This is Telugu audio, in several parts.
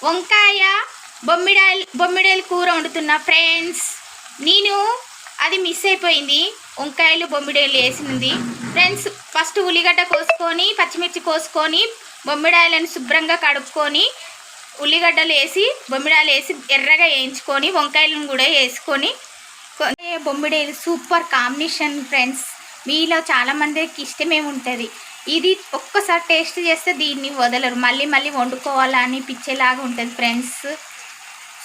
వంకాయ బొమ్మిడాయలు కూర వండుతున్నా ఫ్రెండ్స్. నేను అది మిస్ అయిపోయింది, వంకాయలు బొమ్మిడాయలు వేసింది ఫ్రెండ్స్. ఫస్ట్ ఉల్లిగడ్డ కోసుకొని పచ్చిమిర్చి కోసుకొని బొమ్మిడాయలను శుభ్రంగా కడుక్కొని ఉల్లిగడ్డలు వేసి బొమ్మిడాయలు వేసి ఎర్రగా వేయించుకొని వంకాయలను కూడా వేసుకొని బొమ్మిడాయలు సూపర్ కాంబినేషన్ ఫ్రెండ్స్. మీలో చాలామందికి ఇష్టమే ఉంటుంది. ఇది ఒక్కసారి టేస్ట్ చేస్తే దీన్ని వదలరు, మళ్ళీ మళ్ళీ వండుకోవాలని పిచ్చేలాగా ఉంటుంది ఫ్రెండ్స్.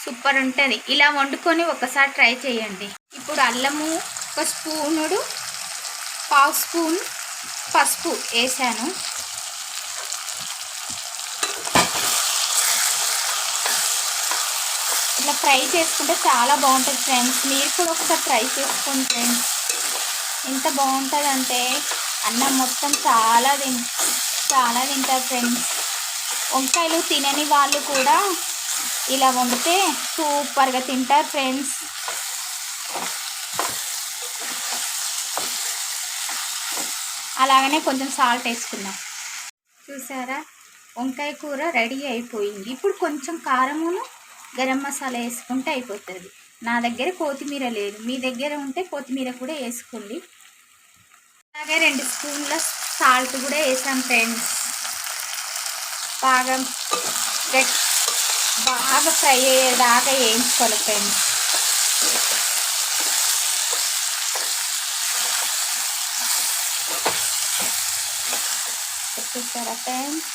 సూపర్ ఉంటుంది. ఇలా వండుకొని ఒకసారి ట్రై చేయండి. ఇప్పుడు అల్లము ఒక స్పూనుడు, పావు స్పూన్ పసుపు వేసాను. ఇట్లా ఫ్రై చేసుకుంటే చాలా బాగుంటుంది ఫ్రెండ్స్. మీరు కూడా ఒకసారి ట్రై చేసుకోండి ఫ్రెండ్స్. ఎంత బాగుంటుందంటే అన్నం మొత్తం చాలా తింటారు ఫ్రెండ్స్. వంకాయలు తినని వాళ్ళు కూడా ఇలా వండితే సూపర్గా తింటారు ఫ్రెండ్స్. అలాగనే కొంచెం సాల్ట్ వేసుకుందాం. చూసారా, వంకాయ కూర రెడీ అయిపోయింది. ఇప్పుడు కొంచెం కారమును గరం మసాలా వేసుకుంటే అయిపోతుంది. నా దగ్గర కొత్తిమీర లేదు, మీ దగ్గర ఉంటే కొత్తిమీర కూడా వేసుకోండి. అలాగే 2 స్పూన్ల సాల్ట్ కూడా వేసాం ఫ్రెండ్స్. బాగా ఫ్రై అయ్యేదాకా వేయించుకోవాలి ఫ్రెండ్స్. చూసారా ఫ్రెండ్స్,